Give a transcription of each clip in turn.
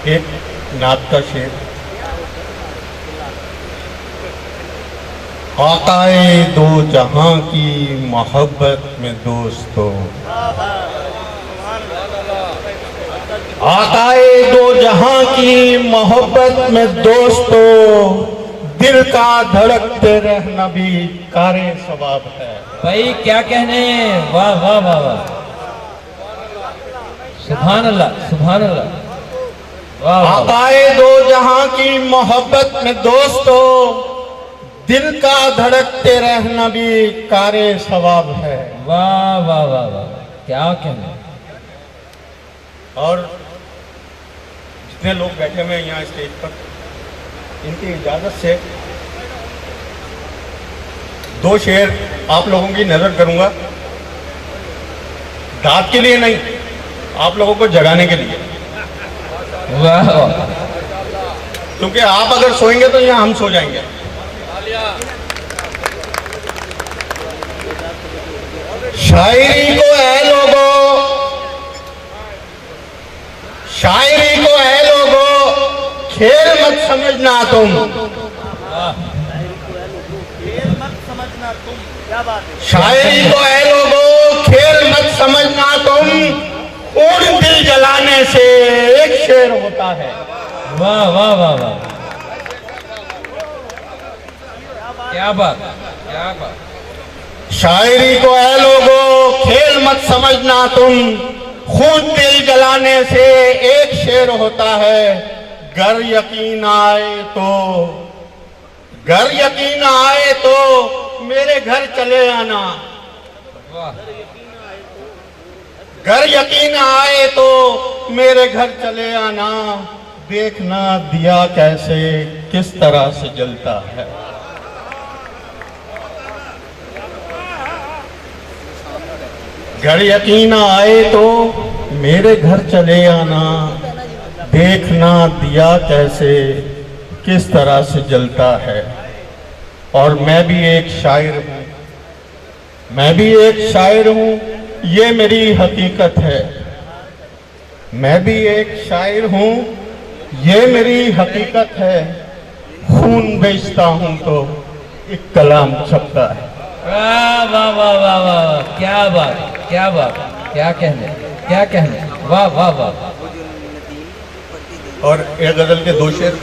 एक नात का शेर। आकाए दो जहां की मोहब्बत में दोस्तों, आकाए दो जहां की मोहब्बत में दोस्तों, दिल का धड़कते रहना भी कारे सवाब है। भाई क्या कहने, वाह वाह वाह वाह, सुभान अल्लाह सुभान अल्लाह, वाह वाह। आकाए दो जहां की मोहब्बत में दोस्तों, दिल का धड़कते रहना भी कारे सवाब है। वाह वाह वाह वाह, क्या कहने। और जितने लोग बैठे हुए हैं यहाँ स्टेज पर, इनकी इजाजत से दो शेर आप लोगों की नजर करूंगा, दाद के लिए नहीं, आप लोगों को जगाने के लिए। वाह वाह, क्योंकि आप अगर सोएंगे तो यहाँ हम सो जाएंगे। शायरी को है लोगों, शायरी को है लोगों, खेल मत समझना तुम, शायरी को है लोगों, खेल मत समझना तुम, खून दिल जलाने से एक शेर होता है। वाह वाह वाह वाह, क्या बात क्या बात। शायरी को है लोगों, खेल मत समझना तुम, खून दिल जलाने से एक शेर होता है। गर यकीन आए तो, गर यकीन आए तो मेरे घर चले आना, गर यकीन आए तो मेरे घर चले आना, देखना दिया कैसे किस तरह से जलता है। घर यकीन आए तो मेरे घर चले आना, देखना दिया कैसे किस तरह से जलता है। और मैं भी एक शायर हूँ, मैं भी एक शायर हूँ, ये मेरी हकीकत है। मैं भी एक शायर हूँ, ये मेरी हकीकत है। खून बेचता हूँ तो एक कलाम छपता है। वाह वाह वाह वाह वाह, क्या बात क्या बात, क्या कहने क्या कहने, वाह वाह वाह। और एक गजल के दो शेर।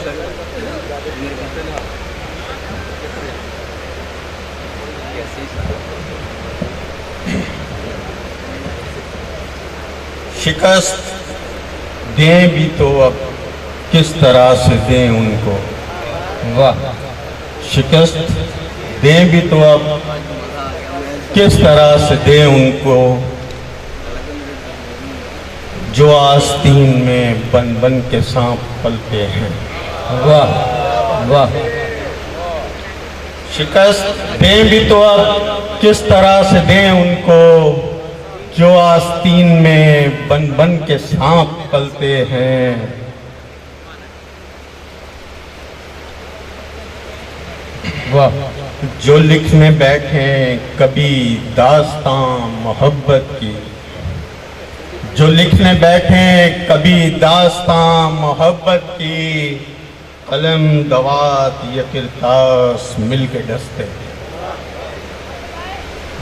शिकस्त दें भी तो अब किस तरह से दें उनको, वाह। शिकस्त दें भी तो अब किस तरह से दें उनको, जो आस्तीन में बन बन के सांप पलते हैं। वाह वाह, शिकस्त दें भी तो अब किस तरह से दें उनको, जो आस्तीन में बन बन के सांप पलते हैं। वाह। जो लिखने बैठे कभी दास्तां मोहब्बत की, जो लिखने बैठे कभी दास्तां मोहब्बत की, कलम दवात ये किरतास मिल के डसते।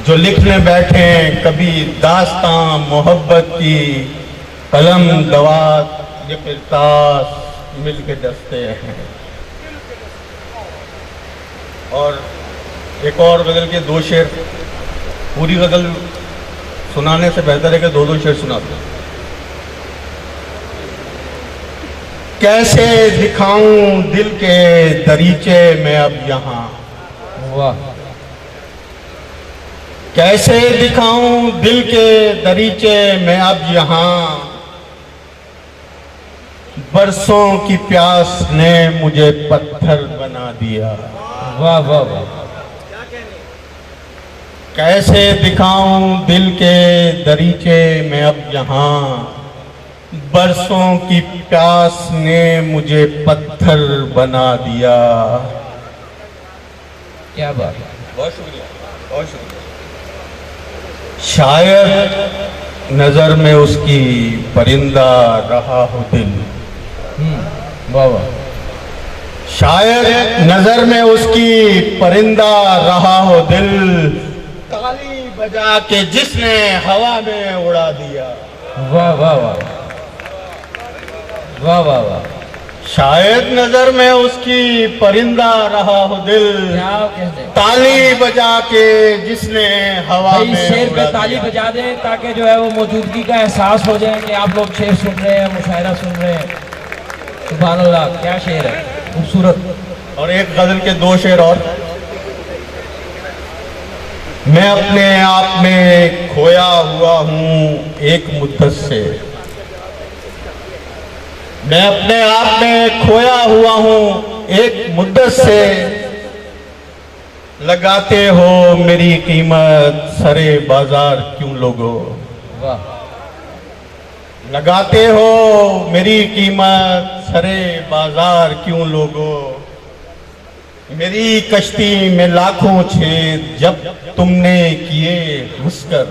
जो लिखने बैठे कभी दास्तां मोहब्बत की, कलम दवात ये किरतास मिल के डसते हैं। और एक और गजल के दो शेर, पूरी गजल सुनाने से बेहतर है कि दो दो शेर सुनाते। कैसे दिखाऊं दिल के दरीचे में अब यहाँ, वाह। कैसे दिखाऊं दिल के दरीचे में अब यहाँ, बरसों की प्यास ने मुझे पत्थर बना दिया। वाह वाह वाह, कैसे दिखाऊं दिल के दरीचे में अब यहाँ, बरसों की प्यास ने मुझे पत्थर बना दिया। क्या बात। बहुत शुक्रिया, बहुत शुक्रिया। शायद नजर में उसकी परिंदा रहा हो दिल, वाह वाह। शायद नजर में उसकी परिंदा रहा हो दिल, ताली बजा के जिसने हवा में उड़ा दिया। वाह वाह वाह वाह वाह वाह। शायद नजर में उसकी परिंदा रहा हो दिल, क्या कहते हैं? ताली बजा के जिसने हवा भाई में शेर पे उड़ा ताली दिया। बजा दें ताकि जो है वो मौजूदगी का एहसास हो जाए कि आप लोग शेर सुन रहे हैं, मुशायरा सुन रहे हैं। सुभान अल्लाह, क्या शेर है, खूबसूरत। और एक गजल के दो शेर और। मैं अपने आप में खोया हुआ हूँ एक मुद्दत से, मैं अपने आप में खोया हुआ हूँ एक मुद्दत से, लगाते हो मेरी कीमत सरे बाजार क्यों लोगो, वाह। लगाते हो मेरी कीमत सरे बाजार क्यों लोगो, मेरी कश्ती में लाखों छेद जब तुमने किए हंसकर,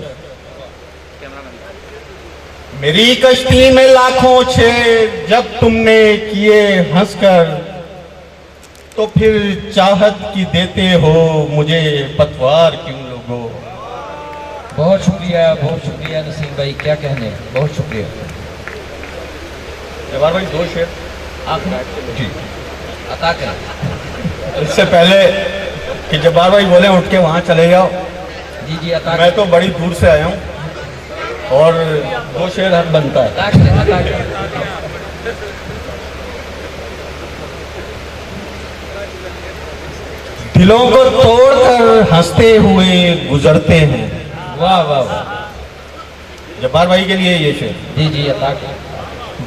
मेरी कश्ती में लाखों छेद जब तुमने किए हंसकर, तो फिर चाहत की देते हो मुझे पतवार क्यों लोगो। बहुत शुक्रिया नसीम भाई, क्या कहने, बहुत शुक्रिया। जवाहर भाई दो शेर आखिर जी अता करें। इससे पहले कि जवाहर भाई बोले उठ के वहां चले जाओ, जी जी अता मैं तो बड़ी दूर से आया हूँ और दो शेर हक बनता है। अता करें, अता करें। दिलों को तोड़कर हंसते हुए गुजरते हैं। वाह वाह वाह। जब्बार भाई के लिए ये शेर। जी जी अता करें।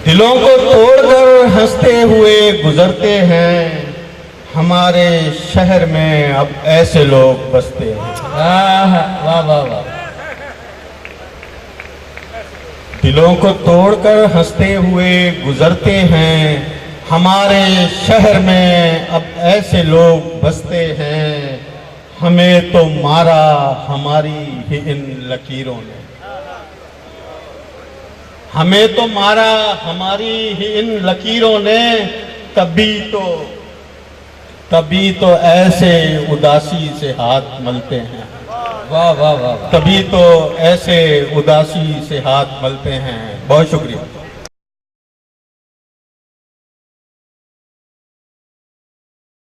दिलों को तोड़कर हंसते हुए गुजरते हैं, हमारे शहर में अब ऐसे लोग बसते हैं। वाह वाह वाह। दिलों को तोड़कर हंसते हुए गुजरते हैं, हमारे शहर में अब ऐसे लोग बसते हैं, हमें तो मारा हमारी ही इन लकीरों ने, हमें तो मारा हमारी ही इन लकीरों ने, तभी तो ऐसे उदासी से हाथ मलते हैं। वाह वाह वाह। तभी तो ऐसे उदासी से हाथ मलते हैं। बहुत शुक्रिया।